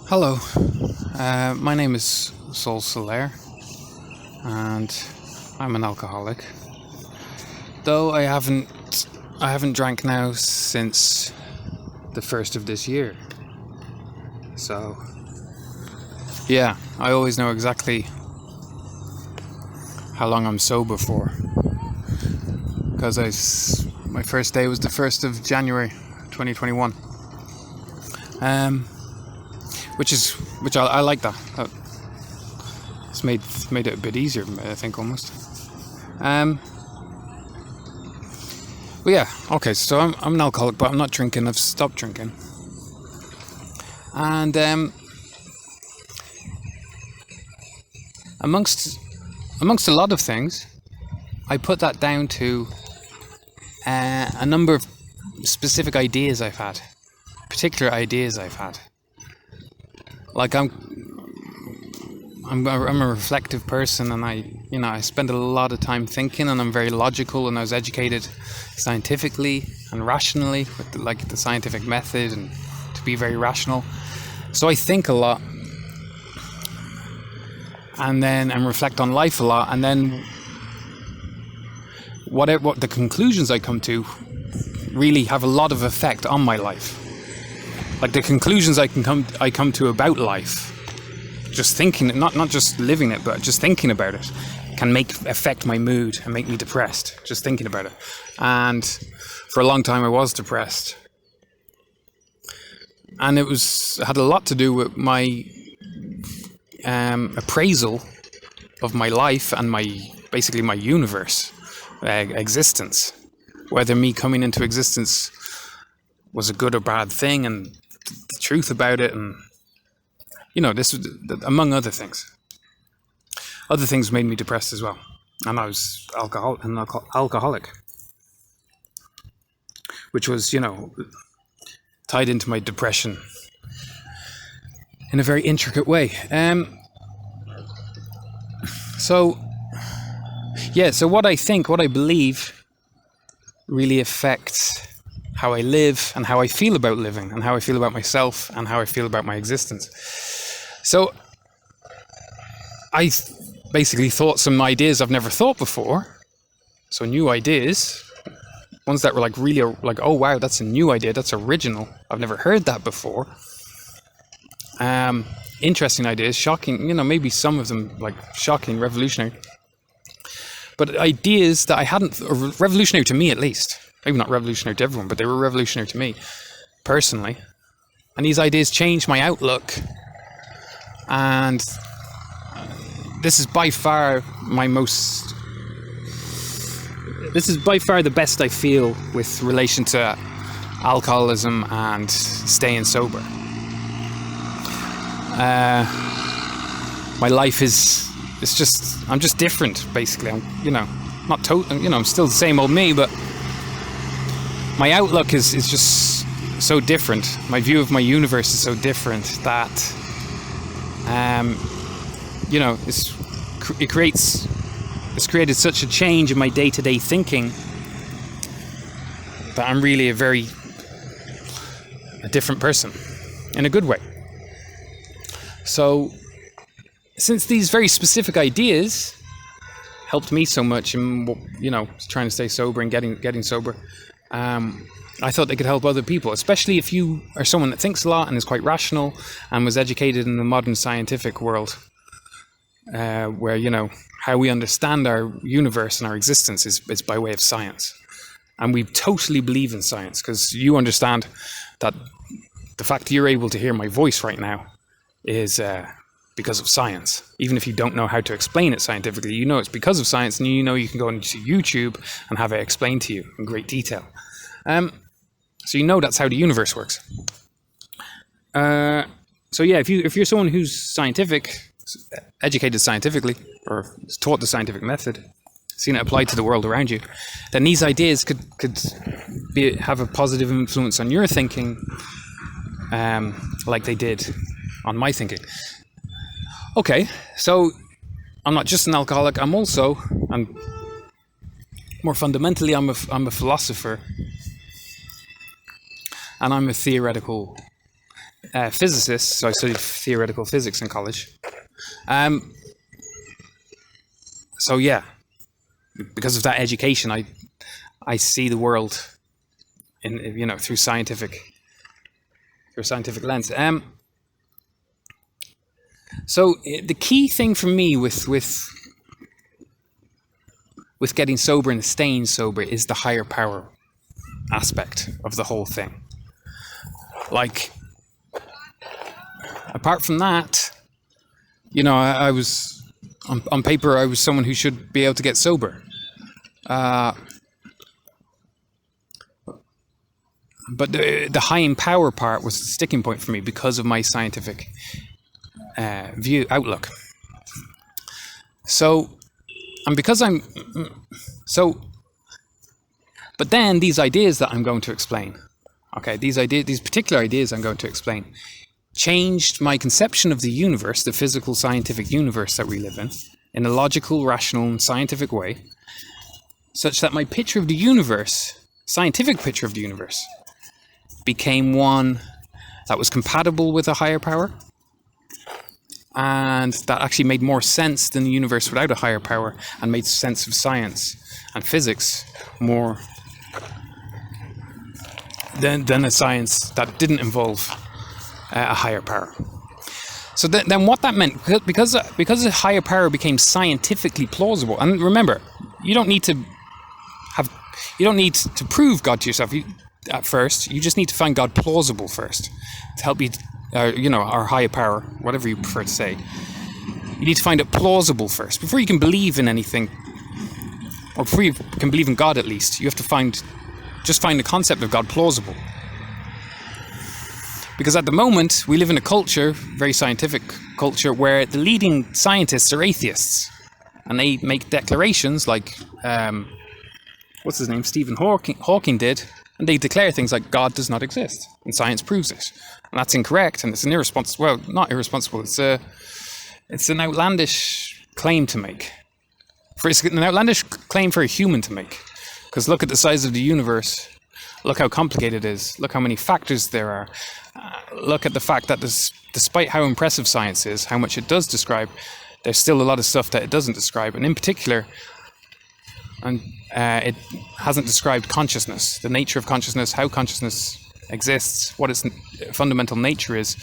Hello, my name is Sol Soler, and I'm an alcoholic. Though I haven't drank now since the first of this year. So, yeah, I always know exactly how long I'm sober for, because my first day was the 1st of January 2021. Which I like that. It's made it a bit easier, I think, almost. Well, yeah, okay. So I'm an alcoholic, but I'm not drinking. I've stopped drinking, and amongst a lot of things, I put that down to a number of specific ideas I've had, particular ideas I've had. Like I'm a reflective person, and I spend a lot of time thinking, and I'm very logical, and I was educated scientifically and rationally with the scientific method, and to be very rational. So I think a lot, and reflect on life a lot, and then what the conclusions I come to really have a lot of effect on my life. Like the conclusions I come to about life, just thinking, not just living it, but just thinking about it, can affect my mood and make me depressed. Just thinking about it, and for a long time I was depressed, and it had a lot to do with my appraisal of my life and basically my universe, existence, whether me coming into existence was a good or bad thing, and the truth about it, and this was, among other things. Other things made me depressed as well, and I was alcoholic, which was tied into my depression in a very intricate way. So what I believe really affects how I live, and how I feel about living, and how I feel about myself, and how I feel about my existence. So I basically thought some ideas I've never thought before. So new ideas, ones that were really oh wow, that's a new idea, that's original, I've never heard that before. Interesting ideas, shocking, maybe some of them shocking, revolutionary. But ideas that I hadn't, revolutionary to me at least. Maybe not revolutionary to everyone, but they were revolutionary to me, personally. And these ideas changed my outlook. And this is by far the best I feel with relation to alcoholism and staying sober. My life I'm just different, basically. I'm, not total, I'm still the same old me, but my outlook is just so different. My view of my universe is so different that, it's created such a change in my day-to-day thinking that I'm really a different person, in a good way. So, since these very specific ideas helped me so much in, trying to stay sober and getting sober, I thought they could help other people, especially if you are someone that thinks a lot and is quite rational and was educated in the modern scientific world, where, how we understand our universe and our existence is by way of science. And we totally believe in science, because you understand that the fact that you're able to hear my voice right now is because of science. Even if you don't know how to explain it scientifically, it's because of science, and you can go into YouTube and have it explained to you in great detail. So that's how the universe works. So yeah, if you're someone who's educated scientifically, or is taught the scientific method, seen it applied to the world around you, then these ideas could have a positive influence on your thinking, like they did on my thinking. Okay, so I'm not just an alcoholic. I'm also, and more fundamentally, I'm a philosopher, and I'm a theoretical physicist, so I studied theoretical physics in college. So yeah, because of that education, I see the world in through a scientific lens. So the key thing for me with getting sober and staying sober is the higher power aspect of the whole thing. Like, apart from that, I was on paper I was someone who should be able to get sober. But the high in power part was the sticking point for me because of my scientific outlook. But then these ideas that I'm going to explain, these particular ideas I'm going to explain, changed my conception of the universe, the physical scientific universe that we live in a logical, rational, and scientific way, such that my picture of the universe, scientific picture of the universe, became one that was compatible with a higher power, and that actually made more sense than the universe without a higher power, and made sense of science and physics more than a science that didn't involve a higher power. So then what that meant, because a higher power became scientifically plausible, and remember, you don't need to prove God to yourself at first. You just need to find God plausible first to help you, our higher power, whatever you prefer to say. You need to find it plausible first before you can believe in anything, or before you can believe in God. At least you have to find the concept of God plausible. Because at the moment, we live in a culture, very scientific culture, where the leading scientists are atheists. And they make declarations like, what's his name, Stephen Hawking did, and they declare things like God does not exist, and science proves it. And that's incorrect, and it's an irresponsible, well, not irresponsible, it's an outlandish claim to make. It's an outlandish claim for a human to make. Because look at the size of the universe. Look how complicated it is. Look how many factors there are. Look at the fact that despite how impressive science is, how much it does describe, there's still a lot of stuff that it doesn't describe. And in particular, it hasn't described consciousness, the nature of consciousness, how consciousness exists, what its fundamental nature is.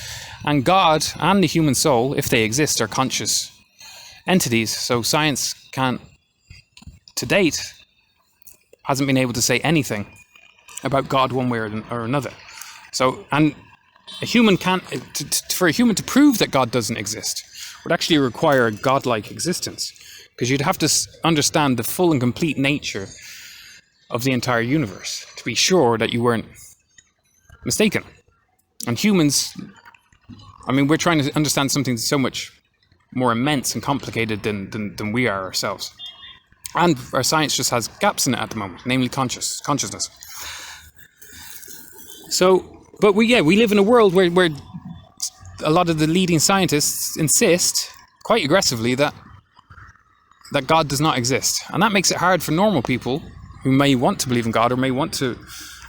And God and the human soul, if they exist, are conscious entities. So science can't, to date, hasn't been able to say anything about God one way or another. So, and a human can't, for a human to prove that God doesn't exist would actually require a godlike existence, because you'd have to understand the full and complete nature of the entire universe to be sure that you weren't mistaken. And humans, we're trying to understand something so much more immense and complicated than we are ourselves. And our science just has gaps in it at the moment, namely consciousness. So, but we live in a world where a lot of the leading scientists insist quite aggressively that God does not exist. And that makes it hard for normal people who may want to believe in God or may want to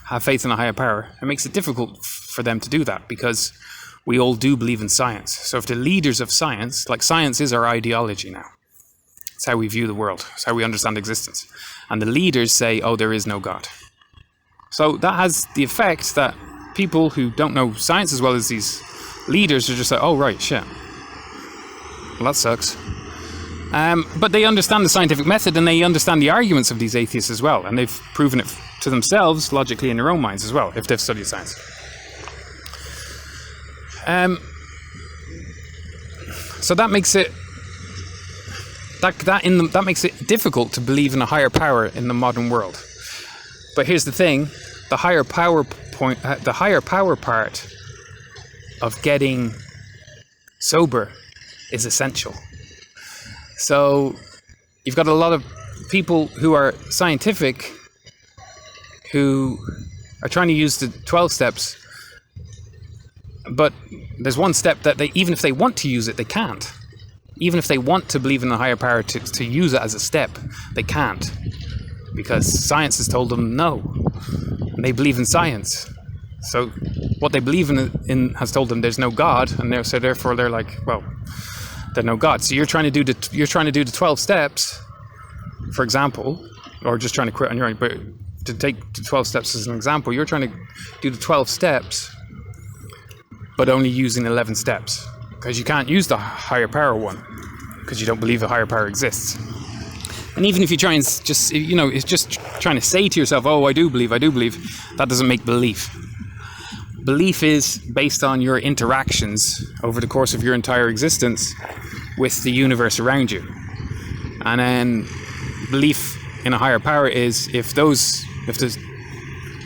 have faith in a higher power. It makes it difficult for them to do that because we all do believe in science. So if the leaders of science, like science is our ideology now. It's how we view the world. It's how we understand existence. And the leaders say, oh, there is no God. So that has the effect that people who don't know science as well as these leaders are just like, oh, right, shit. Well, that sucks. But they understand the scientific method and they understand the arguments of these atheists as well. And they've proven it to themselves logically in their own minds as well, if they've studied science. So that makes it that makes it difficult to believe in a higher power in the modern world. But here's the thing: the higher power part of getting sober is essential. So you've got a lot of people who are scientific who are trying to use the 12 steps, but there's one step that they, even if they want to use it, they can't. Even if they want to believe in a higher power to use it as a step, they can't. Because science has told them no. And they believe in science. So what they believe in has told them there's no God, and so therefore they're like, well, there's no God. So you're trying to do the 12 steps, for example, or just trying to quit on your own. But to take the 12 steps as an example, you're trying to do the 12 steps, but only using 11 steps, because you can't use the higher power one, because you don't believe a higher power exists. And even if you try and just, it's just trying to say to yourself, oh, I do believe, that doesn't make belief. Belief is based on your interactions over the course of your entire existence with the universe around you. And then belief in a higher power is if the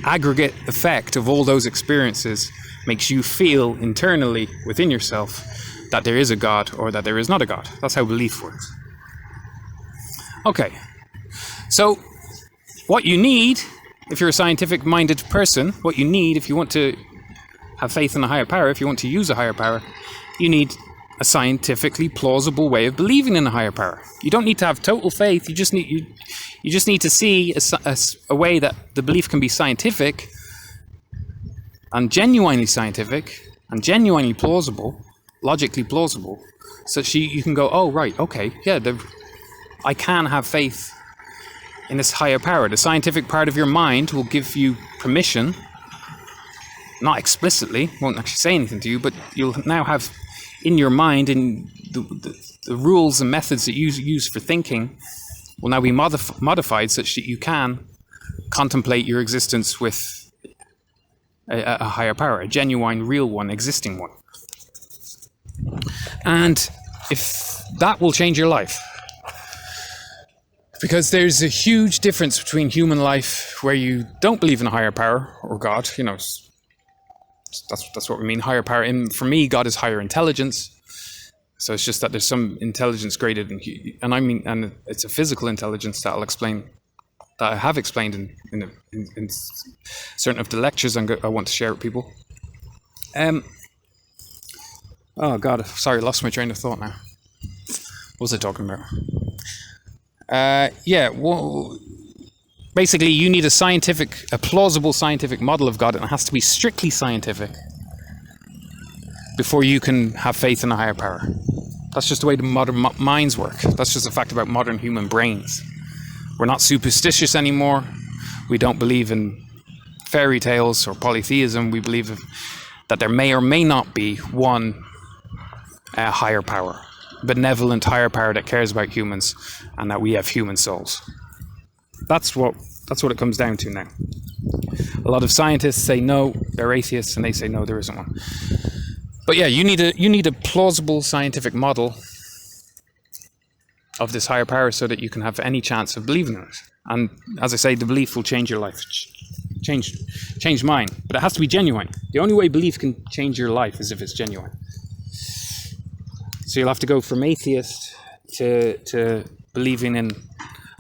aggregate effect of all those experiences makes you feel internally within yourself that there is a God or that there is not a God. That's how belief works. Okay, so what you need, if you're a scientific-minded person, what you need if you want to have faith in a higher power, if you want to use a higher power, you need a scientifically plausible way of believing in a higher power. You don't need to have total faith. You just need to see a way that the belief can be scientific and genuinely plausible, logically plausible, so that you can go, oh, right, okay, yeah, I can have faith in this higher power. The scientific part of your mind will give you permission, not explicitly, won't actually say anything to you, but you'll now have in your mind, in the rules and methods that you use for thinking will now be modified such that you can contemplate your existence with a higher power, a genuine, real one, existing one. And if that will change your life, because there's a huge difference between human life where you don't believe in a higher power or God, that's what we mean, higher power. And for me, God is higher intelligence. So it's just that there's some intelligence greater than, and it's a physical intelligence that I have explained in certain of the lectures I want to share with people. Oh God, sorry, lost my train of thought now. What was I talking about? Basically, you need a plausible scientific model of God, and it has to be strictly scientific before you can have faith in a higher power. That's just the way the modern minds work. That's just a fact about modern human brains. We're not superstitious anymore. We don't believe in fairy tales or polytheism. We believe that there may or may not be one higher power, benevolent higher power that cares about humans, and that we have human souls. That's what it comes down to now. A lot of scientists say no, they're atheists, and they say no, there isn't one. But yeah, you need a plausible scientific model of this higher power so that you can have any chance of believing in it. And as I say, the belief will change your life, change mine. But it has to be genuine. The only way belief can change your life is if it's genuine. So you'll have to go from atheist to believing in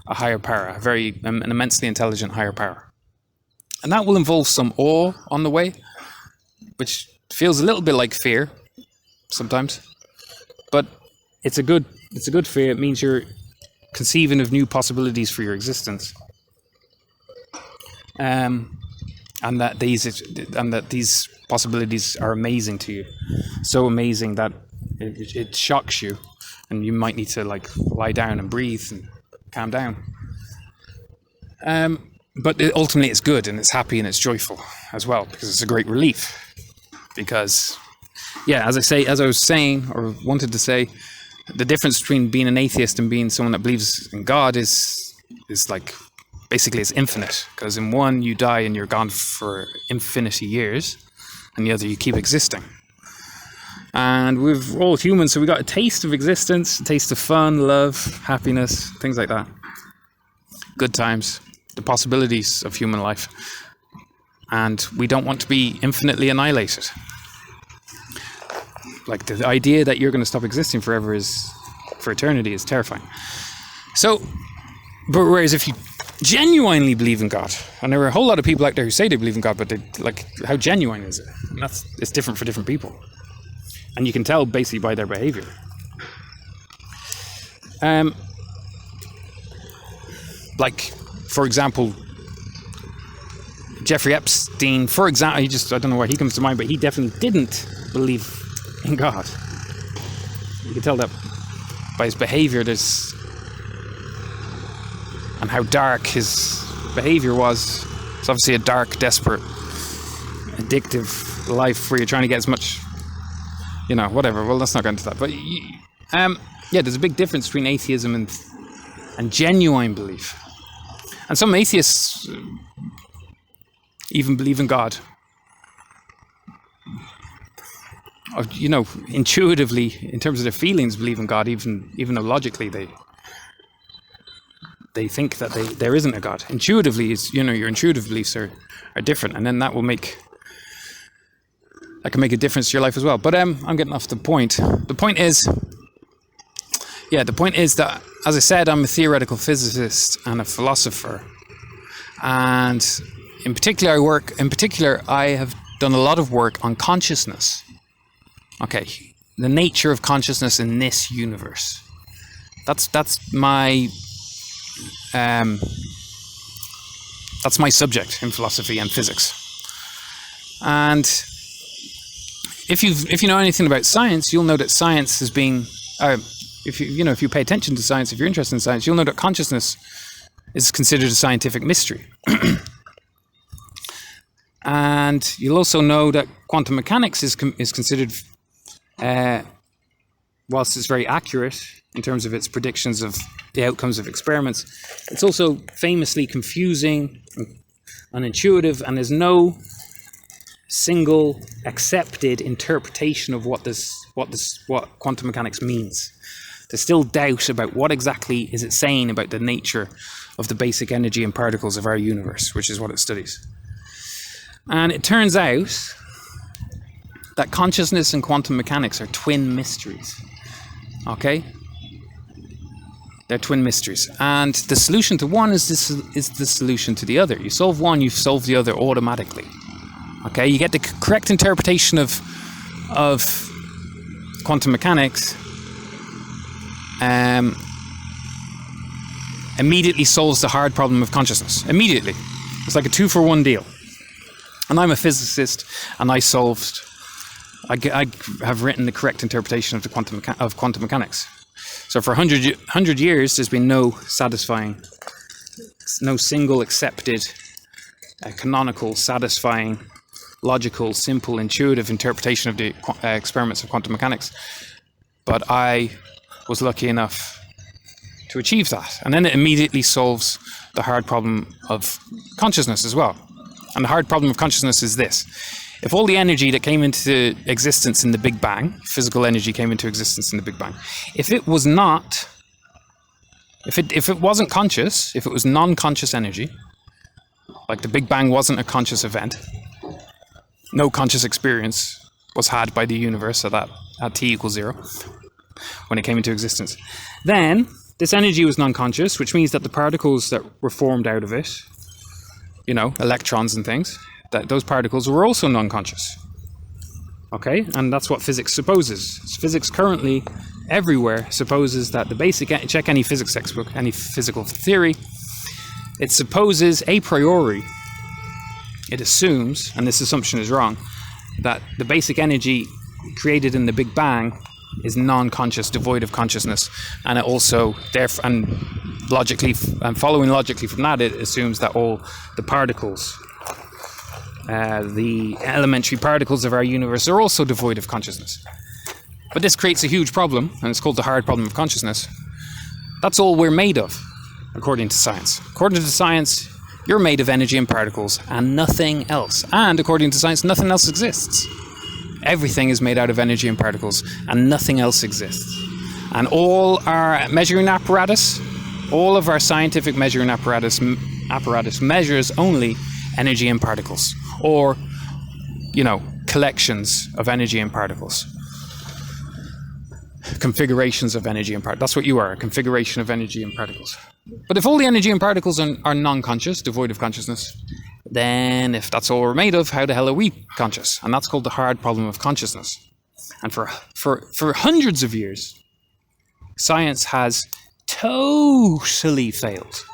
a higher power, an immensely intelligent higher power. And that will involve some awe on the way, which feels a little bit like fear sometimes. But it's a good fear. It means you're conceiving of new possibilities for your existence. And that these possibilities are amazing to you. So amazing that it shocks you, and you might need to lie down and breathe and calm down. But ultimately it's good, and it's happy, and it's joyful as well, because it's a great relief. Because, as I was saying, or wanted to say, the difference between being an atheist and being someone that believes in God is basically it's infinite. Because in one you die and you're gone for infinity years, and the other you keep existing. And we're all humans, so we got a taste of existence, a taste of fun, love, happiness, things like that. Good times, the possibilities of human life. And we don't want to be infinitely annihilated. The idea that you're going to stop existing for eternity is terrifying. So, but whereas if you genuinely believe in God, and there are a whole lot of people out there who say they believe in God, but how genuine is it? And it's different for different people. And you can tell basically by their behavior. For example, Jeffrey Epstein, for example, I don't know why he comes to mind, but he definitely didn't believe in God. You can tell that by his behavior, and how dark his behavior was. It's obviously a dark, desperate, addictive life where you're trying to get as much, whatever. Well, let's not go into that. But there's a big difference between atheism and genuine belief. And some atheists even believe in God. Or, intuitively, in terms of their feelings, believe in God, even though logically they think that there isn't a God. Intuitively, your intuitive beliefs are different, and then that can make a difference to your life as well. But I'm getting off the point. The point is that, as I said, I'm a theoretical physicist and a philosopher, and in particular, I have done a lot of work on consciousness. Okay, the nature of consciousness in this universe. That's my subject in philosophy and physics. And if you know anything about science, you'll know that science is being if you pay attention to science, if you're interested in science, you'll know that consciousness is considered a scientific mystery. And you'll also know that quantum mechanics is considered, whilst it's very accurate in terms of its predictions of the outcomes of experiments, it's also famously confusing and unintuitive, and there's no single accepted interpretation of what quantum mechanics means. There's still doubt about what exactly is it saying about the nature of the basic energy and particles of our universe, which is what it studies. And it turns out that consciousness and quantum mechanics are twin mysteries. Okay? They're twin mysteries. And the solution to one is the solution to the other. You solve one, you've solved the other automatically. Okay? You get the correct interpretation of quantum mechanics, immediately solves the hard problem of consciousness. Immediately. It's like a 2-for-1 deal. And I'm a physicist, and I have written the correct interpretation of quantum mechanics. So for 100 years, there's been no single accepted, canonical, satisfying, logical, simple, intuitive interpretation of the experiments of quantum mechanics. But I was lucky enough to achieve that. And then it immediately solves the hard problem of consciousness as well. And the hard problem of consciousness is this. If all the energy that came into existence in the Big Bang, physical energy came into existence in the Big Bang, if it wasn't conscious, if it was non-conscious energy, like the Big Bang wasn't a conscious event, no conscious experience was had by the universe at t equals 0, when it came into existence, then this energy was non-conscious, which means that the particles that were formed out of it, electrons and things, that those particles were also non-conscious. Okay? And that's what physics supposes. Physics currently, everywhere, supposes that the basic... Check any physics textbook, any physical theory. It supposes, a priori, it assumes, and this assumption is wrong, that the basic energy created in the Big Bang is non-conscious, devoid of consciousness, and it also, following logically from that, it assumes that all the particles, the elementary particles of our universe, are also devoid of consciousness. But this creates a huge problem, and it's called the hard problem of consciousness. That's all we're made of, according to science. According to science, you're made of energy and particles, and nothing else. And according to science, nothing else exists. Everything is made out of energy and particles, and nothing else exists. And all our measuring apparatus, all of our scientific measuring apparatus measures only energy and particles, or, collections of energy and particles. Configurations of energy and particles. That's what you are, a configuration of energy and particles. But if all the energy and particles are non-conscious, devoid of consciousness, then if that's all we're made of, how the hell are we conscious? And that's called the hard problem of consciousness. And for hundreds of years, science has totally failed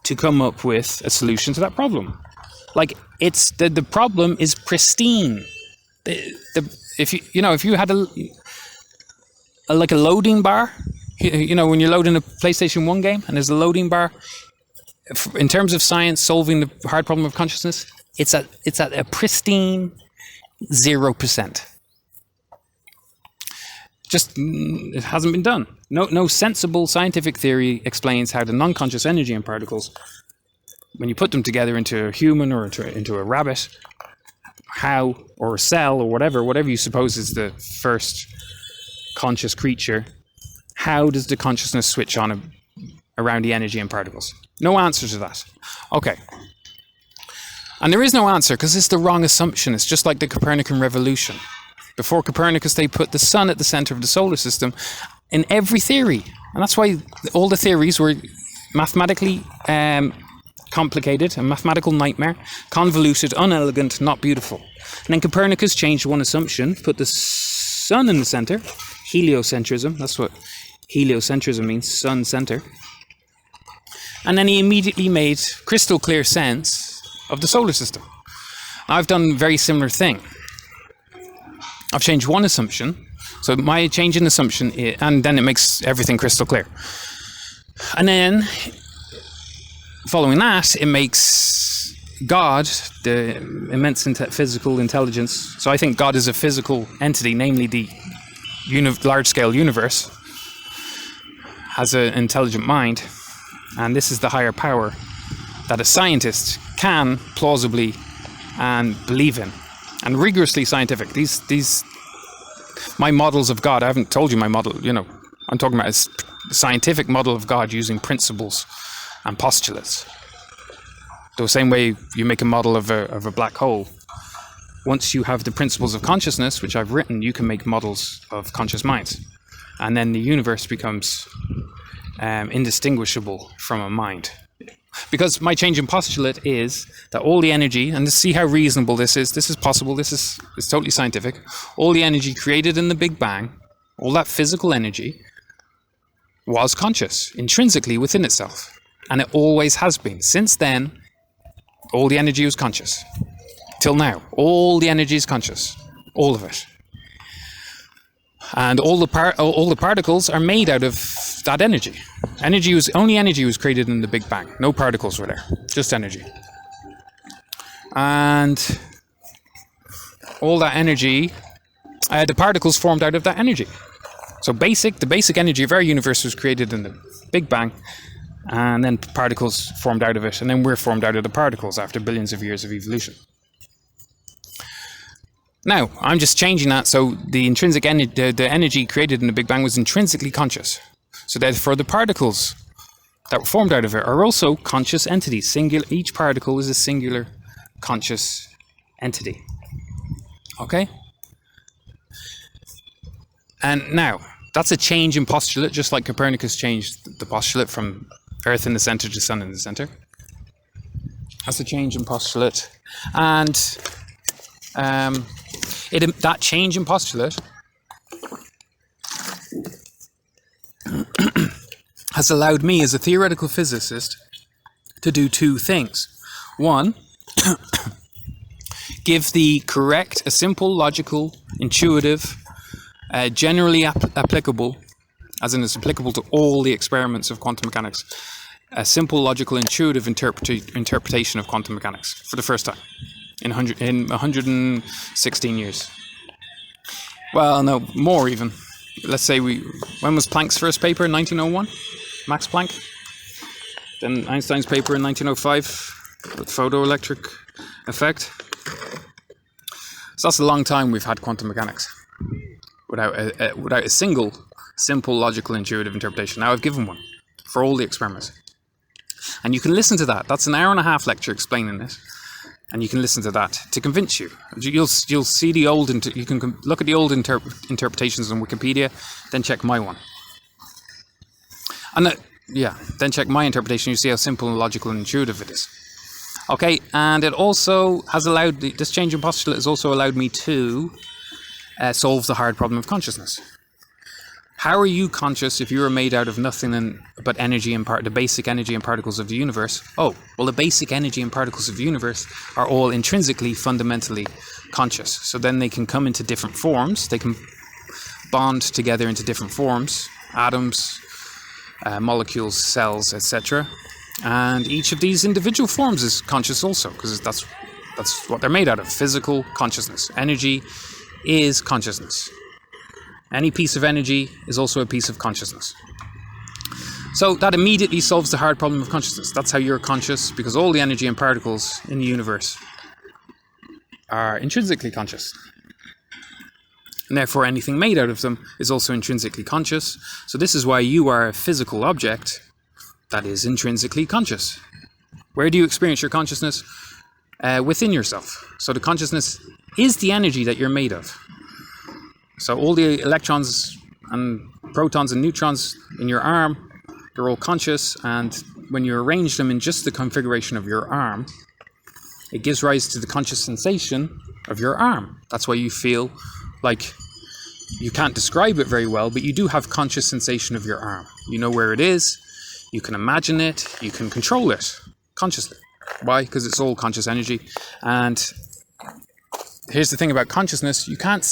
to come up with a solution to that problem. Like, it's the problem is pristine. If you had like a loading bar, when you're loading a PlayStation 1 game and there's a loading bar, in terms of science solving the hard problem of consciousness, it's at a pristine 0%. Just, it hasn't been done. No sensible scientific theory explains how the non-conscious energy and particles, when you put them together into a human or into a rabbit, or a cell, or whatever you suppose is the first conscious creature, how does the consciousness switch on around the energy and particles? No answer to that. Okay. And there is no answer because it's the wrong assumption. It's just like the Copernican revolution. Before Copernicus, they put the sun at the center of the solar system in every theory. And that's why all the theories were mathematically complicated, a mathematical nightmare, convoluted, unelegant, not beautiful. And then Copernicus changed one assumption, put the sun in the center, heliocentrism, that's what heliocentrism means, sun center. And then he immediately made crystal clear sense of the solar system. I've done a very similar thing. I've changed one assumption, so my change in assumption, and then it makes everything crystal clear. And then, following that, it makes God, the immense physical intelligence. So I think God is a physical entity, namely the large-scale universe, has an intelligent mind, and this is the higher power that a scientist can plausibly and believe in, and rigorously scientific. These my models of God. I haven't told you my model. I'm talking about a scientific model of God using principles and postulates. The same way you make a model of a black hole. Once you have the principles of consciousness, which I've written, you can make models of conscious minds, and then the universe becomes indistinguishable from a mind. Because my change in postulate is that all the energy, and to see how reasonable this is possible, it's totally scientific, all the energy created in the Big Bang, all that physical energy, was conscious, intrinsically within itself. And it always has been. Since then, all the energy was conscious. Till now, all the energy is conscious. All of it. And all the particles are made out of that energy. Only energy was created in the Big Bang. No particles were there, just energy. And all that energy, the particles formed out of that energy. So the basic energy of our universe was created in the Big Bang, and then particles formed out of it, and then we're formed out of the particles after billions of years of evolution. Now, I'm just changing that so the intrinsic energy, the energy created in the Big Bang was intrinsically conscious. So therefore the particles that were formed out of it are also conscious entities. Each particle is a singular conscious entity. Okay? And now, that's a change in postulate, just like Copernicus changed the postulate from Earth in the center to Sun in the center. That's a change in postulate. And that change in postulate has allowed me as a theoretical physicist to do two things. One, give the correct, a simple, logical, intuitive, generally applicable, as in it's applicable to all the experiments of quantum mechanics, a simple, logical, intuitive interpretation of quantum mechanics for the first time. In 116 years. Well, no, more even. Let's say when was Planck's first paper? In 1901? Max Planck? Then Einstein's paper in 1905 with photoelectric effect. So that's a long time we've had quantum mechanics without a single, simple, logical, intuitive interpretation. Now I've given one for all the experiments. And you can listen to that. That's an hour-and-a-half lecture explaining this. And you can listen to that to convince you. You'll see the old. You can look at the old interpretations on Wikipedia, then check my one. And then check my interpretation. You see how simple and logical and intuitive it is. Okay, and it also has allowed this change in postulate has also allowed me to solve the hard problem of consciousness. How are you conscious if you are made out of nothing but energy and the basic energy and particles of the universe? Oh, well, the basic energy and particles of the universe are all intrinsically, fundamentally conscious. So then they can come into different forms. They can bond together into different forms, atoms, molecules, cells, etc. And each of these individual forms is conscious also, because that's what they're made out of. Physical consciousness. Energy is consciousness. Any piece of energy is also a piece of consciousness. So that immediately solves the hard problem of consciousness. That's how you're conscious, because all the energy and particles in the universe are intrinsically conscious. And therefore anything made out of them is also intrinsically conscious. So this is why you are a physical object that is intrinsically conscious. Where do you experience your consciousness? Within yourself. So the consciousness is the energy that you're made of. So all the electrons and protons and neutrons in your arm, they're all conscious, and when you arrange them in just the configuration of your arm, it gives rise to the conscious sensation of your arm. That's why you feel like you can't describe it very well, but you do have conscious sensation of your arm. You know where it is, you can imagine it, you can control it consciously. Why? Because it's all conscious energy. And here's the thing about consciousness, you can't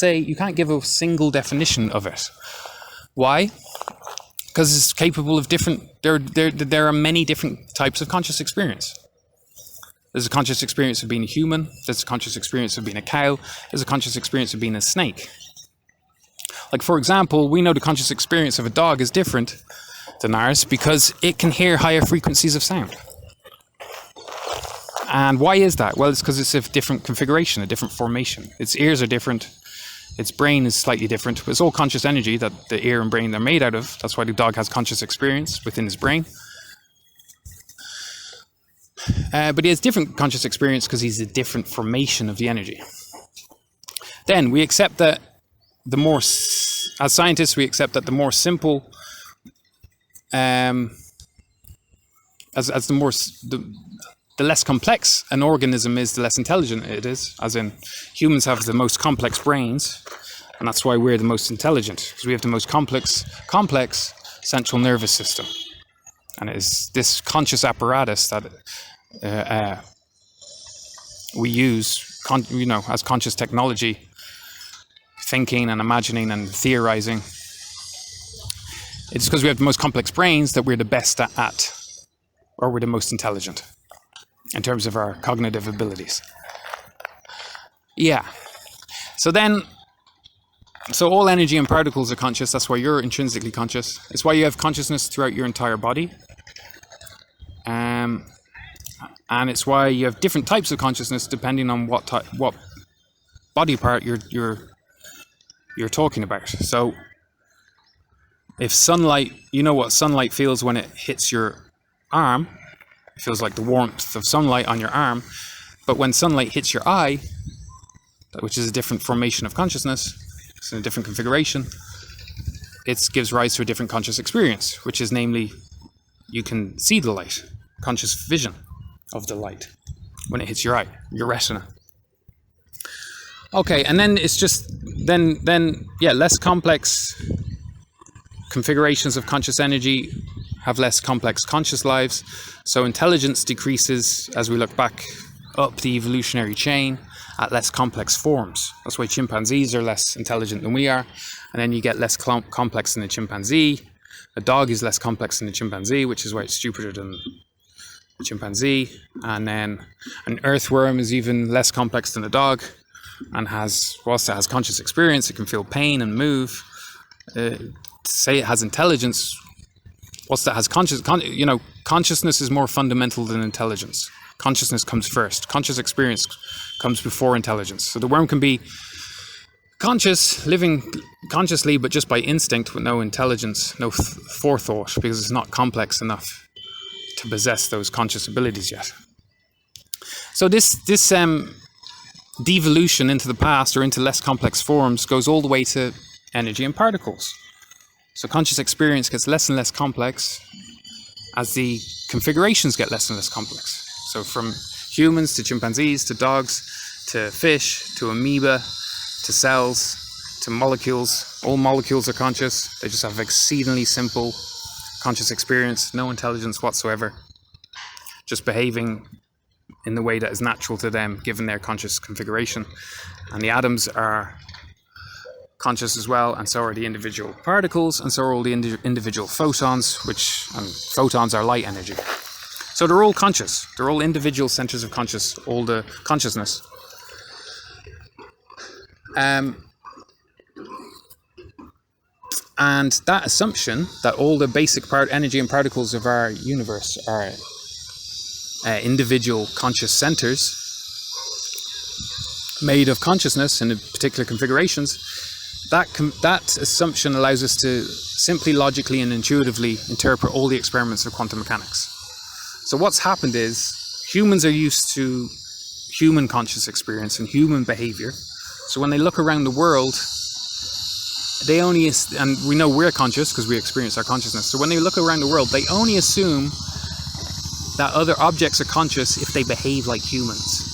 give a single definition of it. Why? Because it's capable of there are many different types of conscious experience. There's a conscious experience of being a human, there's a conscious experience of being a cow, there's a conscious experience of being a snake. Like, for example, we know the conscious experience of a dog is different than ours because it can hear higher frequencies of sound. And why is that? Well, it's because it's a different configuration, a different formation. Its ears are different, its brain is slightly different. It's all conscious energy that the ear and brain are made out of. That's why the dog has conscious experience within his brain. But he has different conscious experience because he's a different formation of the energy. Then we accept that as scientists, we accept that the more simple, the less complex an organism is, the less intelligent it is. As in, humans have the most complex brains, and that's why we're the most intelligent, because we have the most complex central nervous system. And it is this conscious apparatus that we use, as conscious technology, thinking and imagining and theorizing. It's because we have the most complex brains that we're the best at, or we're the most intelligent in terms of our cognitive abilities. Yeah. So all energy and particles are conscious. That's why you're intrinsically conscious. It's why you have consciousness throughout your entire body. And it's why you have different types of consciousness depending on what body part you're talking about. So if sunlight, you know what sunlight feels when it hits your arm. It feels like the warmth of sunlight on your arm. But when sunlight hits your eye, which is a different formation of consciousness, it's in a different configuration, it gives rise to a different conscious experience, which is namely, you can see the light, conscious vision of the light when it hits your eye, your retina. Okay, and then it's just, less complex configurations of conscious energy have less complex conscious lives. So intelligence decreases as we look back up the evolutionary chain at less complex forms. That's why chimpanzees are less intelligent than we are. And then you get less complex than a chimpanzee. A dog is less complex than a chimpanzee, which is why it's stupider than a chimpanzee. And then an earthworm is even less complex than a dog, and whilst it has conscious experience, it can feel pain and move. To say it has intelligence, whilst it has consciousness is more fundamental than intelligence. Consciousness comes first. Conscious experience comes before intelligence. So the worm can be conscious, living consciously, but just by instinct with no intelligence, no forethought, because it's not complex enough to possess those conscious abilities yet. So this devolution into the past or into less complex forms goes all the way to energy and particles. So conscious experience gets less and less complex as the configurations get less and less complex. So from humans to chimpanzees to dogs to fish to amoeba to cells to molecules. All molecules are conscious. They just have exceedingly simple conscious experience, no intelligence whatsoever, just behaving in the way that is natural to them given their conscious configuration. And the atoms are conscious as well, and so are the individual particles, and so are all the individual photons, and photons are light energy. So they're all conscious. They're all individual centers of all the consciousness. And that assumption that all the basic energy and particles of our universe are individual conscious centers made of consciousness in particular configurations, that assumption allows us to simply, logically and intuitively interpret all the experiments of quantum mechanics. So what's happened is humans are used to human conscious experience and human behavior. So when they look around the world, and we know we're conscious because we experience our consciousness. So when they look around the world, they only assume that other objects are conscious if they behave like humans.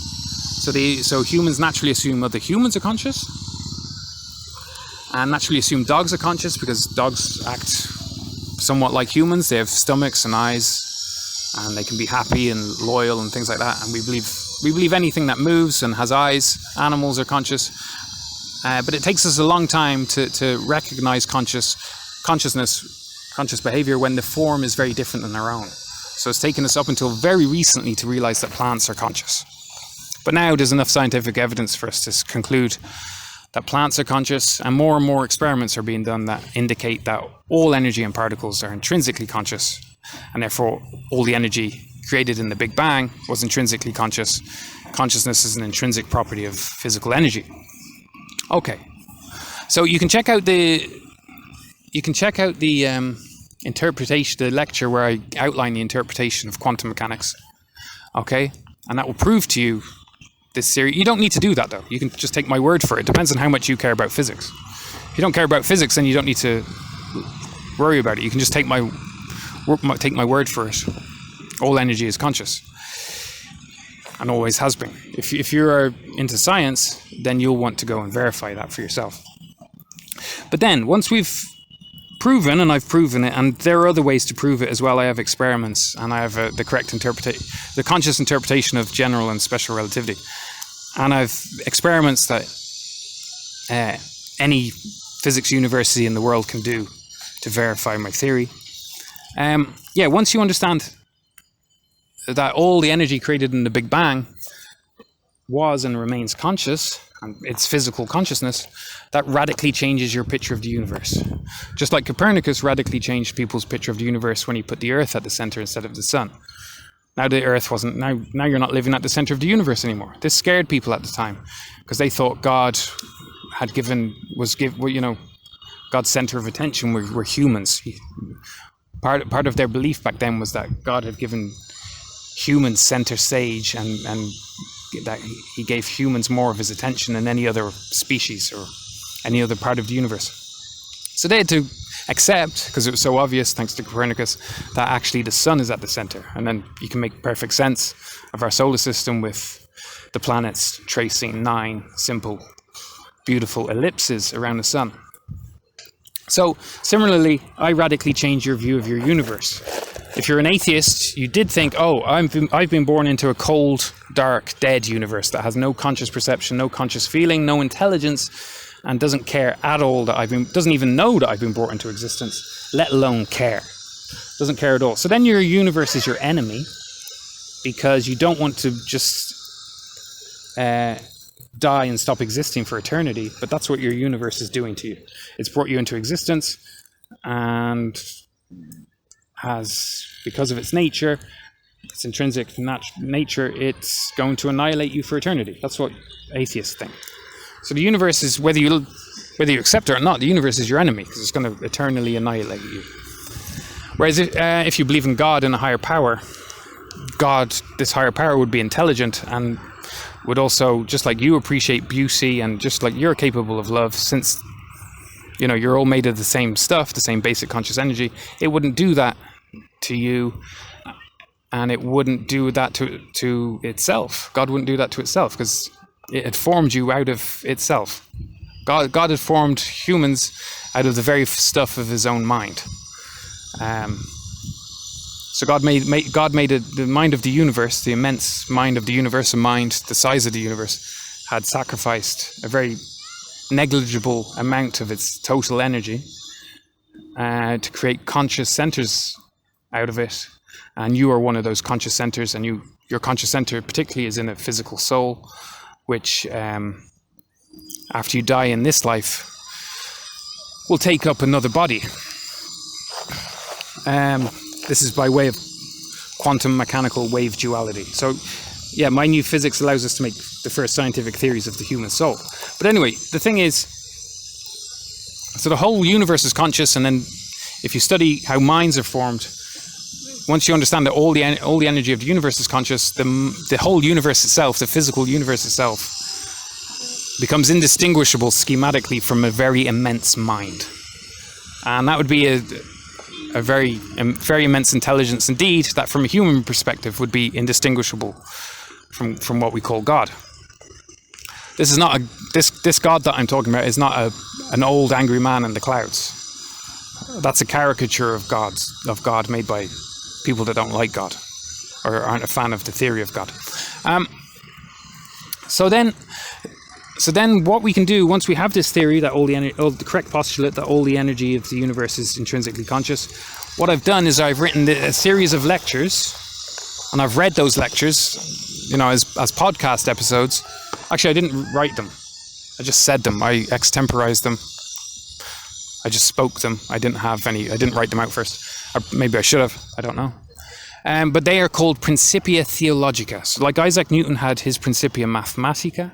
So humans naturally assume other humans are conscious, and naturally assume dogs are conscious because dogs act somewhat like humans. They have stomachs and eyes, and they can be happy and loyal and things like that. And we believe anything that moves and has eyes, animals are conscious. But it takes us a long time to recognize conscious behavior when the form is very different than our own. So it's taken us up until very recently to realize that plants are conscious. But now there's enough scientific evidence for us to conclude that plants are conscious, and more experiments are being done that indicate that all energy and particles are intrinsically conscious, and therefore all the energy created in the Big Bang was intrinsically conscious. Consciousness is an intrinsic property of physical energy. Okay, so you can check out the interpretation, the lecture where I outline the interpretation of quantum mechanics. Okay, and that will prove to you this theory. You don't need to do that though. You can just take my word for it. It depends on how much you care about physics. If you don't care about physics, then you don't need to worry about it. You can just take my word for it. All energy is conscious. And always has been. If you're into science, then you'll want to go and verify that for yourself. But then, once we've proven, and I've proven it, and there are other ways to prove it as well. I have experiments, and I have the conscious interpretation of general and special relativity. And I've experiments that any physics university in the world can do to verify my theory. Once you understand that all the energy created in the Big Bang was and remains conscious, and it's physical consciousness, that radically changes your picture of the universe. Just like Copernicus radically changed people's picture of the universe when he put the Earth at the center instead of the sun. Now the Earth wasn't, now you're not living at the center of the universe anymore. This scared people at the time because they thought God God's center of attention were humans. Part of their belief back then was that God had given humans center stage, and that he gave humans more of his attention than any other species or any other part of the universe. So they had to accept, because it was so obvious thanks to Copernicus, that actually the sun is at the center, and then you can make perfect sense of our solar system with the planets tracing 9 simple beautiful ellipses around the sun. So similarly, I radically change your view of your universe. If you're an atheist, you did think, I've been born into a cold, dark, dead universe that has no conscious perception, no conscious feeling, no intelligence, and doesn't care at all doesn't even know that I've been brought into existence, let alone care. Doesn't care at all. So then your universe is your enemy because you don't want to just die and stop existing for eternity, but that's what your universe is doing to you. It's brought you into existence, and because of its nature, its intrinsic nature, it's going to annihilate you for eternity. That's what atheists think. So the universe is, whether you accept it or not, the universe is your enemy because it's going to eternally annihilate you. Whereas if you believe in God and a higher power, this higher power would be intelligent and would also, just like you appreciate beauty and just like you're capable of love, since you're all made of the same stuff, the same basic conscious energy, it wouldn't do that to you, and it wouldn't do that to itself. God wouldn't do that to itself because it had formed you out of itself. God had formed humans out of the very stuff of his own mind. So God made the mind of the universe, the immense mind of the universe, a mind the size of the universe, had sacrificed a very negligible amount of its total energy to create conscious centers out of it. And you are one of those conscious centers, and your conscious center particularly is in a physical soul, which after you die in this life will take up another body. This is by way of quantum mechanical wave duality. So yeah, my new physics allows us to make the first scientific theories of the human soul. But anyway, the thing is, so the whole universe is conscious, and then if you study how minds are formed, once you understand that all the energy of the universe is conscious, the whole universe itself, the physical universe itself, becomes indistinguishable schematically from a very immense mind. And that would be a very immense intelligence indeed, that from a human perspective would be indistinguishable from what we call God. This is not this God that I'm talking about is not an old angry man in the clouds. That's a caricature of God made by people that don't like God or aren't a fan of the theory of God. So then what we can do once we have this theory that the correct postulate that all the energy of the universe is intrinsically conscious, what I've done is I've written a series of lectures, and I've read those lectures, as podcast episodes. Actually, I didn't write them. I just said them. I extemporized them. I just spoke them. I didn't write them out first. Or maybe I should have. I don't know. But they are called Principia Theologica. So like Isaac Newton had his Principia Mathematica,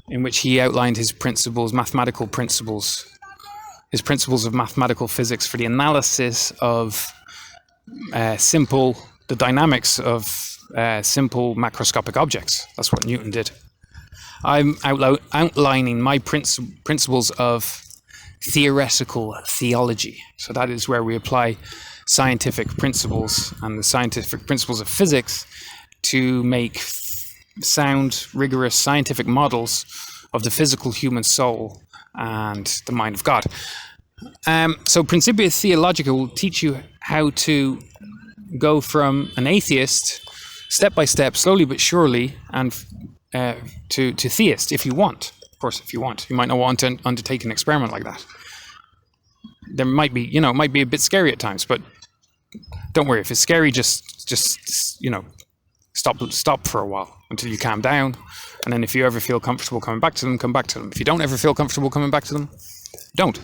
in which he outlined his mathematical principles, his principles of mathematical physics for the analysis of the dynamics of simple macroscopic objects. That's what Newton did. I'm outlining my principles of theoretical theology. So that is where we apply scientific principles and the scientific principles of physics to make sound, rigorous scientific models of the physical human soul and the mind of God. So Principia Theologica will teach you how to go from an atheist, step by step, slowly but surely, and to theist, if you want. Of course, if you want. You might not want to undertake an experiment like that. There might be, it might be a bit scary at times, but don't worry. If it's scary, just stop for a while until you calm down. And then if you ever feel comfortable coming back to them, come back to them. If you don't ever feel comfortable coming back to them, don't.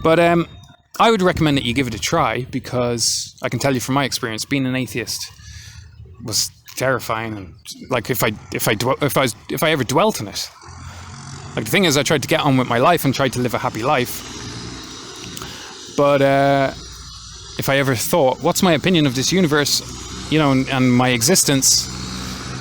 But I would recommend that you give it a try, because I can tell you from my experience, being an atheist was terrifying. And like if I ever dwelt on it, like the thing is, I tried to get on with my life and tried to live a happy life. But if I ever thought, what's my opinion of this universe, and my existence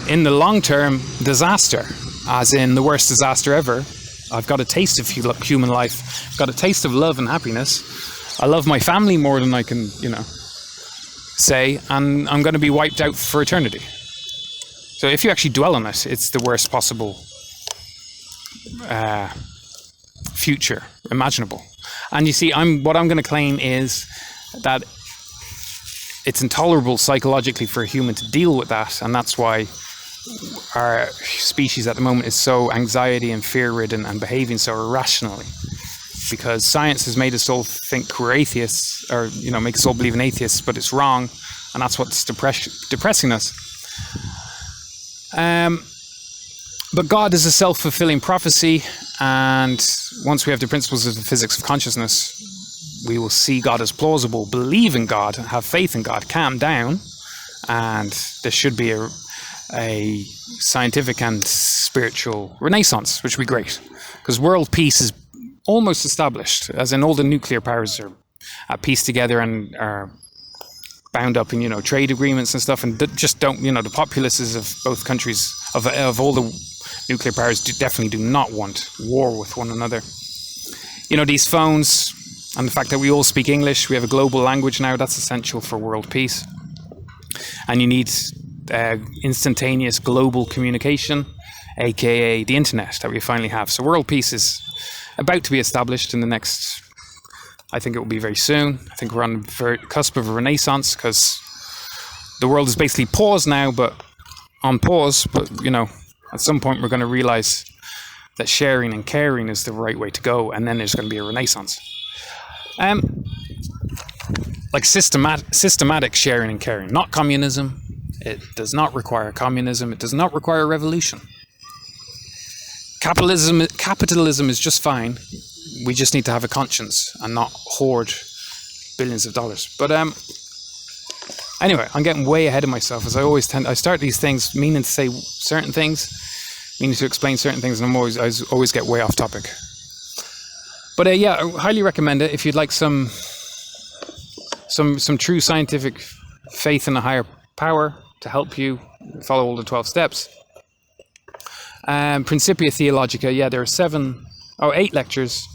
in the long term, disaster, as in the worst disaster ever. I've got a taste of human life. I've got a taste of love and happiness. I love my family more than I can, say, and I'm going to be wiped out for eternity. So if you actually dwell on it, it's the worst possible future imaginable. And you see, what I'm going to claim is that it's intolerable psychologically for a human to deal with that, and that's why our species at the moment is so anxiety and fear-ridden and behaving so irrationally, because science has made us all think we're atheists, or make us all believe in atheists, but it's wrong, and that's what's depressing us. But God is a self-fulfilling prophecy, and once we have the principles of the physics of consciousness, we will see God as plausible, believe in God, have faith in God, calm down, and there should be a scientific and spiritual renaissance, which would be great, because world peace is almost established, as in all the nuclear powers are at peace together and are bound up in trade agreements and stuff, and just don't the populaces of both countries of all the nuclear powers definitely do not want war with one another. These phones and the fact that we all speak English, we have a global language now, that's essential for world peace. And you need instantaneous global communication. aka the internet that we finally have. So world peace is about to be established in the next, I think it will be very soon. I think we're on the cusp of a renaissance, because the world is basically paused now, but on pause. But, at some point we're going to realize that sharing and caring is the right way to go, and then there's going to be a renaissance. Like systematic sharing and caring, not communism. It does not require communism. It does not require a revolution. Capitalism is just fine. We just need to have a conscience and not hoard billions of dollars. But anyway, I'm getting way ahead of myself, as I always tend. I start these things meaning to say certain things, meaning to explain certain things, and I always get way off topic. But yeah, I highly recommend it if you'd like some true scientific faith in a higher power to help you follow all the 12 steps. Principia Theologica, yeah, there are 8 lectures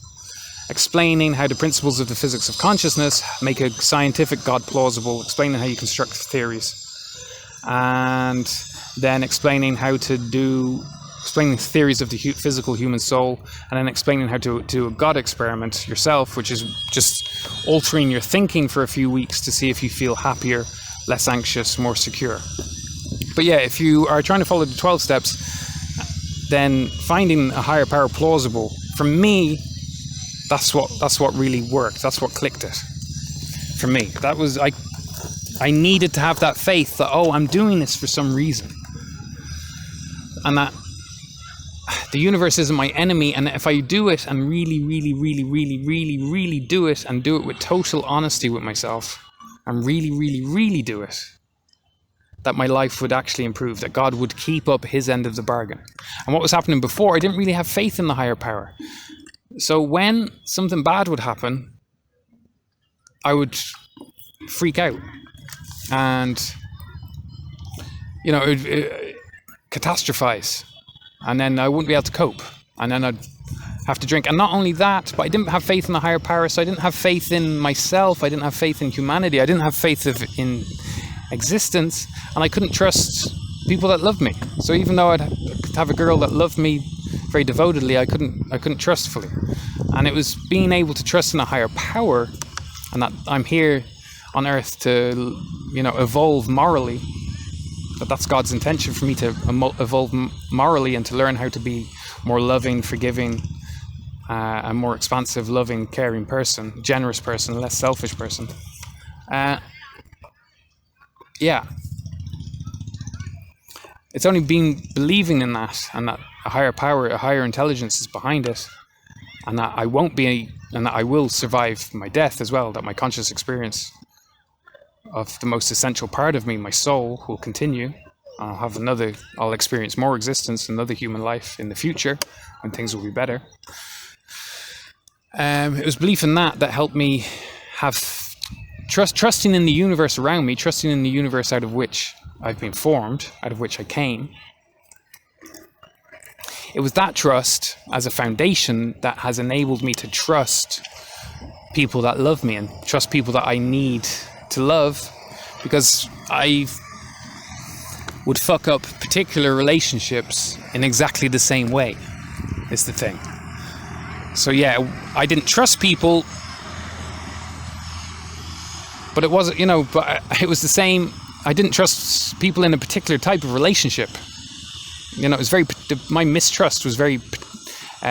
explaining how the principles of the physics of consciousness make a scientific God plausible, explaining how you construct theories, and then explaining theories of the physical human soul, and then explaining how to do a God experiment yourself, which is just altering your thinking for a few weeks to see if you feel happier, less anxious, more secure. But yeah, if you are trying to follow the 12 steps, then finding a higher power plausible, for me, that's what really worked. That's what clicked it for me. That was, I needed to have that faith that, I'm doing this for some reason, and that the universe isn't my enemy, and if I do it and really, really, really, really, really, really do it, and do it with total honesty with myself, and really, really, really do it, that my life would actually improve, that God would keep up his end of the bargain. And what was happening before, I didn't really have faith in the higher power. So when something bad would happen, I would freak out and, catastrophize. And then I wouldn't be able to cope. And then I'd have to drink. And not only that, but I didn't have faith in the higher power. So I didn't have faith in myself. I didn't have faith in humanity. I didn't have faith in existence. And I couldn't trust people that loved me. So even though I'd have a girl that loved me very devotedly, I couldn't trust fully. And it was being able to trust in a higher power, and that I'm here on earth to, evolve morally. That's God's intention for me, to evolve morally and to learn how to be more loving, forgiving, a more expansive, loving, caring person, generous person, less selfish person. Yeah. It's only believing in that, and that a higher power, a higher intelligence is behind it, and that I will survive my death as well, that my conscious experience of the most essential part of me, my soul, will continue. I'll experience more existence, another human life in the future, when things will be better. It was belief in that helped me have trusting in the universe around me, trusting in the universe out of which I've been formed, out of which I came. It was that trust as a foundation that has enabled me to trust people that love me, and trust people that I need to love, because I would fuck up particular relationships in exactly the same way, is the thing. So yeah, I didn't trust people, but it wasn't, it was the same. I didn't trust people in a particular type of relationship. It was my mistrust was very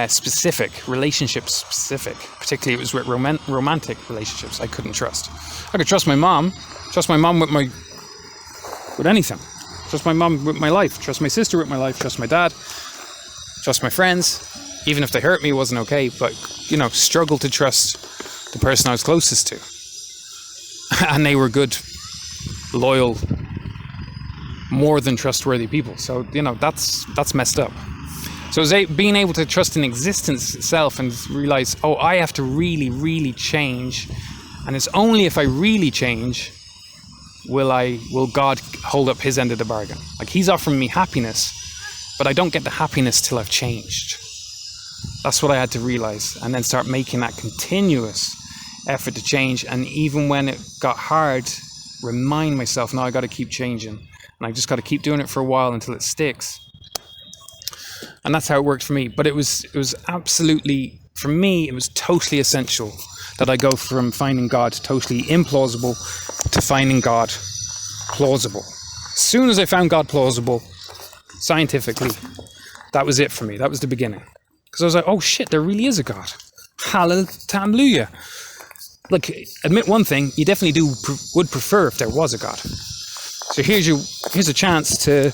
specific, relationship specific. Particularly, it was with romantic relationships I couldn't trust. I could trust my mom with anything. Trust my mom with my life. Trust my sister with my life. Trust my dad. Trust my friends. Even if they hurt me, it wasn't okay. But, struggle to trust the person I was closest to. And they were good, loyal, more than trustworthy people. So, that's messed up. So it was being able to trust in existence itself and realize, I have to really, really change. And it's only if I really change will God hold up his end of the bargain. Like, he's offering me happiness, but I don't get the happiness till I've changed. That's what I had to realize, and then start making that continuous effort to change. And even when it got hard, remind myself, no, I got to keep changing, and I just got to keep doing it for a while until it sticks. And that's how it worked for me. But it was absolutely, for me, it was totally essential that I go from finding God totally implausible to finding God plausible. As soon as I found God plausible, scientifically, that was it for me. That was the beginning. Because I was like, oh shit, there really is a God. Hallelujah. Like, admit one thing, you definitely would prefer if there was a God. So here's a chance to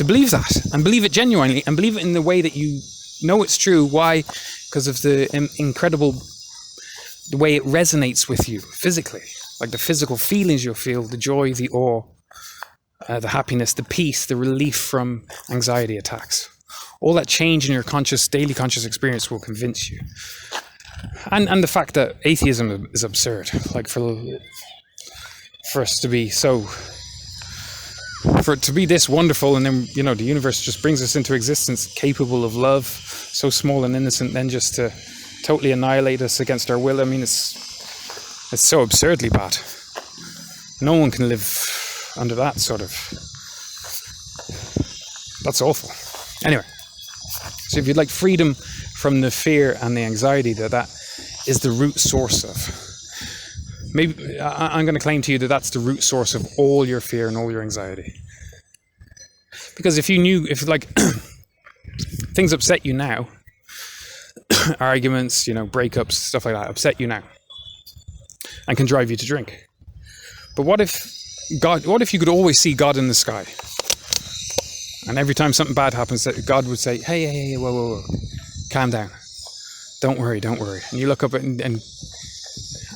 believe that, and believe it genuinely, and believe it in the way that you know it's true. Why? Because of the the way it resonates with you physically, like the physical feelings you'll feel, the joy, the awe, the happiness, the peace, the relief from anxiety attacks. All that change in your daily conscious experience will convince you. And the fact that atheism is absurd, like for us to be for it to be this wonderful, and then, you know, the universe just brings us into existence capable of love, so small and innocent, then just to totally annihilate us against our will. I mean, it's so absurdly bad. No one can live under that sort of... That's awful. Anyway, so if you'd like freedom from the fear and the anxiety that is the root source of... Maybe I'm going to claim to you that that's the root source of all your fear and all your anxiety. Because if like things upset you now, arguments, you know, breakups, stuff like that, upset you now and can drive you to drink. But what if you could always see God in the sky? And every time something bad happens, God would say, hey, whoa, calm down. Don't worry. And you look up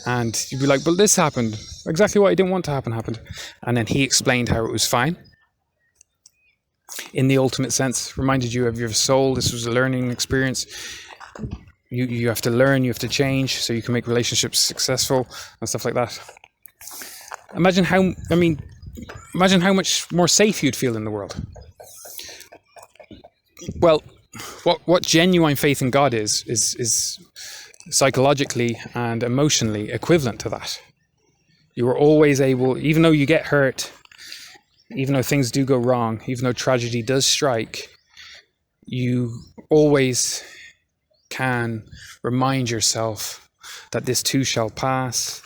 and you'd be like, but this happened. Exactly what I didn't want to happen happened. And then he explained how it was fine. In the ultimate sense, reminded you of your soul. This was a learning experience. You have to learn, you have to change so you can make relationships successful and stuff like that. Imagine how much more safe you'd feel in the world. Well, what genuine faith in God is psychologically and emotionally equivalent to that. You are always able, even though you get hurt, even though things do go wrong, even though tragedy does strike, you always can remind yourself that this too shall pass,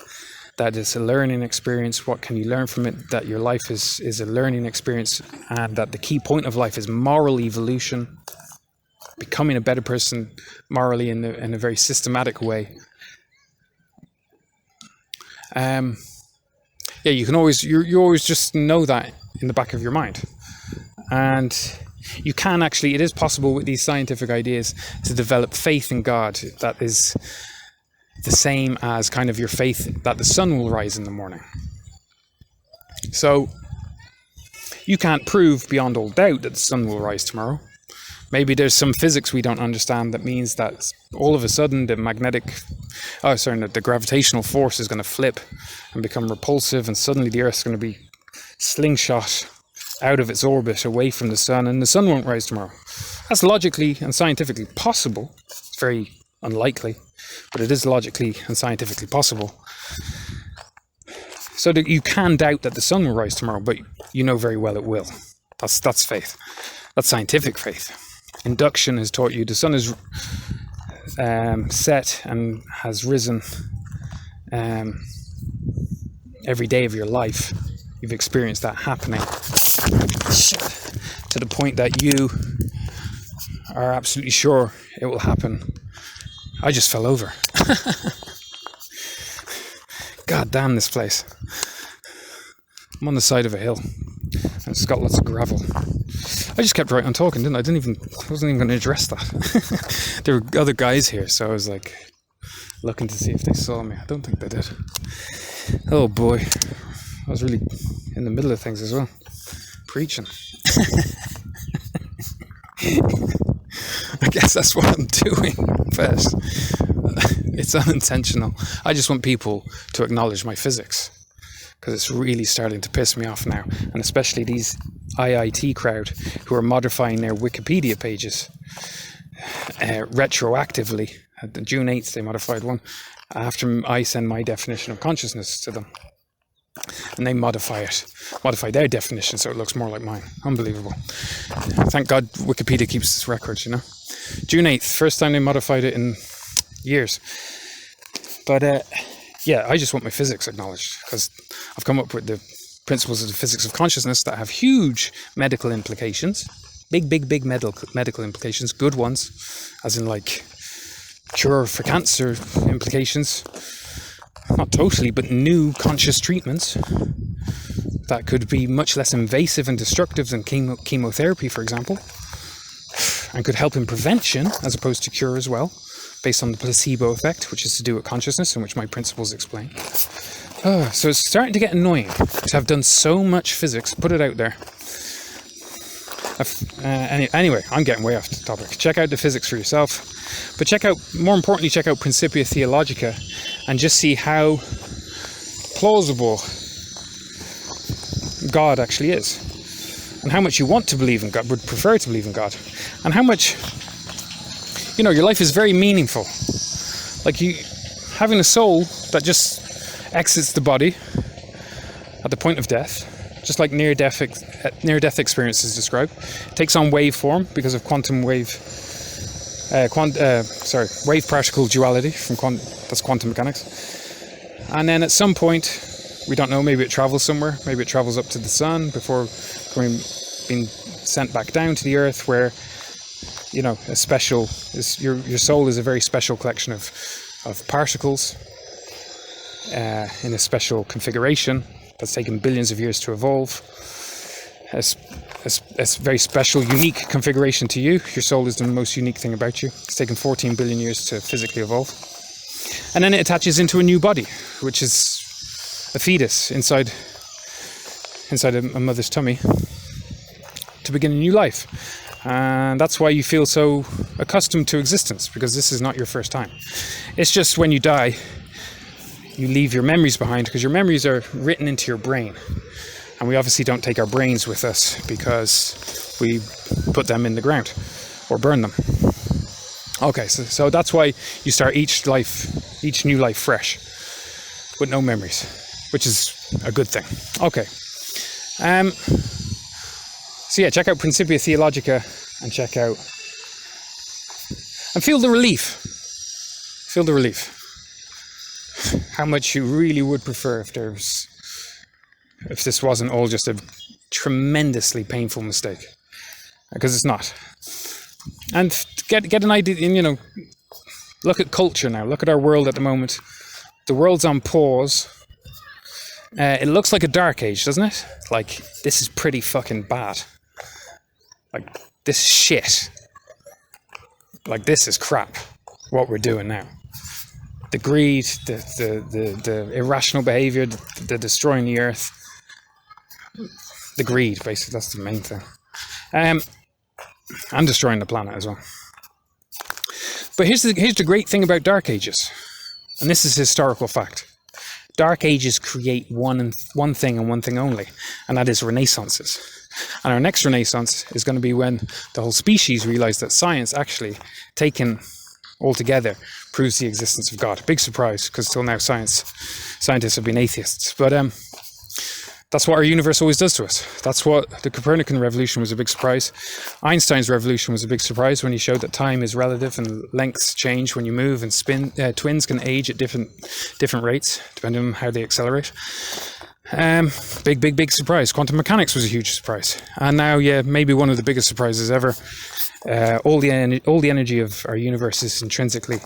that it's a learning experience. What can you learn from it? That your life is a learning experience, and that the key point of life is moral evolution. Becoming a better person morally in a very systematic way. You can always you always just know that in the back of your mind, and you can actually. It is possible with these scientific ideas to develop faith in God that is the same as kind of your faith that the sun will rise in the morning. So you can't prove beyond all doubt that the sun will rise tomorrow. Maybe there's some physics we don't understand that means that all of a sudden the gravitational force is going to flip and become repulsive, and suddenly the Earth's going to be slingshot out of its orbit away from the sun, and the sun won't rise tomorrow. That's logically and scientifically possible. It's very unlikely, but it is logically and scientifically possible. So that you can doubt that the sun will rise tomorrow, but you know very well it will. That's faith. That's scientific faith. Induction has taught you the sun is set and has risen every day of your life. You've experienced that happening to the point that you are absolutely sure it will happen. I just fell over. God damn this place. I'm on the side of a hill and it's got lots of gravel. I just kept right on talking, didn't I? I wasn't even going to address that. There were other guys here, so I was like looking to see if they saw me. I don't think they did. Oh boy, I was really in the middle of things as well, preaching. I guess that's what I'm doing first. It's unintentional. I just want people to acknowledge my physics, because it's really starting to piss me off now, and especially these IIT crowd who are modifying their Wikipedia pages retroactively. At June 8th they modified one after I send my definition of consciousness to them. and they modify their definition so it looks more like mine. Unbelievable. Thank God Wikipedia keeps this record, you know. June 8th, first time they modified it in years. But yeah, I just want my physics acknowledged, because I've come up with the principles of the physics of consciousness that have huge medical implications. Big medical implications, good ones, as in like cure for cancer implications. Not totally, but new conscious treatments that could be much less invasive and destructive than chemotherapy, for example, and could help in prevention as opposed to cure as well, based on the placebo effect, which is to do with consciousness, and which my principles explain. So it's starting to get annoying to have done so much physics, put it out there. Anyway, I'm getting way off the topic. Check out the physics for yourself, but more importantly, check out Principia Theologica and just see how plausible God actually is, and how much you want to believe in God, would prefer to believe in God, and how much, you know, your life is very meaningful. Like you having a soul that just exits the body at the point of death, just like near-death experiences describe. It takes on wave form because of wave particle duality that's quantum mechanics. And then at some point, we don't know, maybe it travels somewhere, maybe it travels up to the sun before being sent back down to the earth, where, you know, your soul is a very special collection of particles in a special configuration that's taken billions of years to evolve. It's a very special, unique configuration to you. Your soul is the most unique thing about you. It's taken 14 billion years to physically evolve. And then it attaches into a new body, which is a fetus inside a mother's tummy, to begin a new life. And that's why you feel so accustomed to existence, because this is not your first time. It's just when you die, you leave your memories behind, because your memories are written into your brain. And we obviously don't take our brains with us because we put them in the ground or burn them. Okay, so that's why you start each new life fresh, with no memories, which is a good thing. Okay. So yeah, check out Principia Theologica and feel the relief. Feel the relief. How much you really would prefer if this wasn't all just a tremendously painful mistake, because it's not. And get an idea, you know, look at culture now, look at our world at the moment. The world's on pause. It looks like a dark age, doesn't it? Like, this is pretty fucking bad. Like, this is shit. Like, this is crap, what we're doing now. The greed, the irrational behavior, the destroying the earth. The greed, basically, that's the main thing. And destroying the planet as well. But here's the great thing about Dark Ages, and this is historical fact. Dark Ages create one thing and one thing only, and that is renaissances. And our next renaissance is going to be when the whole species realize that science actually, taken all together, proves the existence of God. Big surprise, because till now scientists have been atheists. But that's what our universe always does to us. That's what the Copernican revolution was, a big surprise. Einstein's revolution was a big surprise when he showed that time is relative and lengths change when you move and spin. Twins can age at different rates depending on how they accelerate. Big surprise. Quantum mechanics was a huge surprise. And now, yeah, maybe one of the biggest surprises ever. All the energy of our universe is intrinsically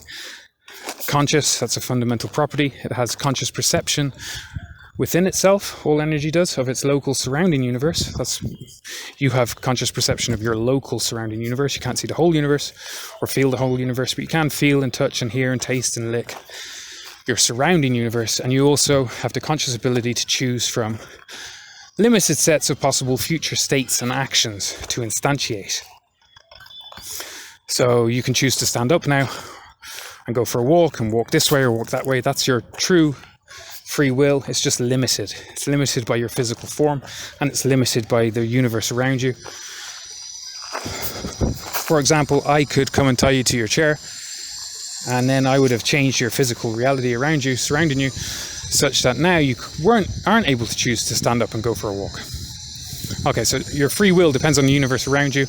conscious. That's a fundamental property. It has conscious perception within itself. All energy does, of its local surrounding universe. You have conscious perception of your local surrounding universe. You can't see the whole universe or feel the whole universe, but you can feel and touch and hear and taste and lick your surrounding universe. And you also have the conscious ability to choose from limited sets of possible future states and actions to instantiate. So you can choose to stand up now and go for a walk and walk this way or walk that way. That's your true free will. It's just limited. It's limited by your physical form, and it's limited by the universe around you. For example, I could come and tie you to your chair, and then I would have changed your physical reality around you, surrounding you, such that now you aren't able to choose to stand up and go for a walk. Okay, so your free will depends on the universe around you,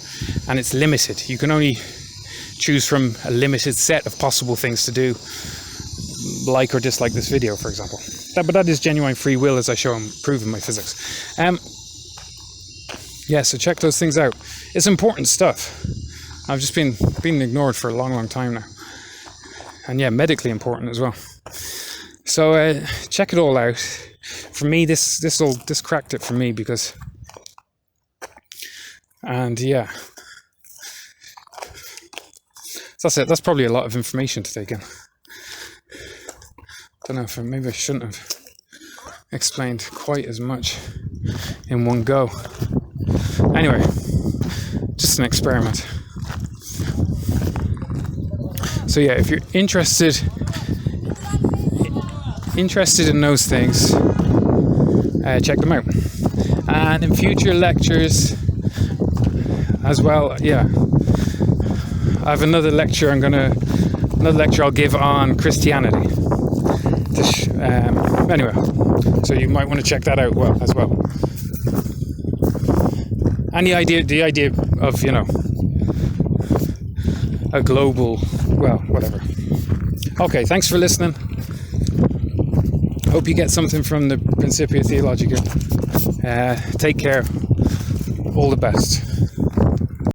and it's limited. You can only choose from a limited set of possible things to do, like or dislike this video, for example. But that is genuine free will, as I show and prove in my physics. So check those things out. It's important stuff. I've just been ignored for a long time now. And yeah, medically important as well. So check it all out. For me, this cracked it for me because, and yeah, that's it. That's probably a lot of information to take in. Don't know if maybe I shouldn't have explained quite as much in one go. Anyway, just an experiment. So yeah, if you're interested in those things, check them out. And in future lectures as well, yeah, I have another lecture I'll give on Christianity. Anyway, so you might want to check that out as well. And the idea of, a global, whatever. Okay, thanks for listening. Hope you get something from the Principia Theologica. Take care. All the best.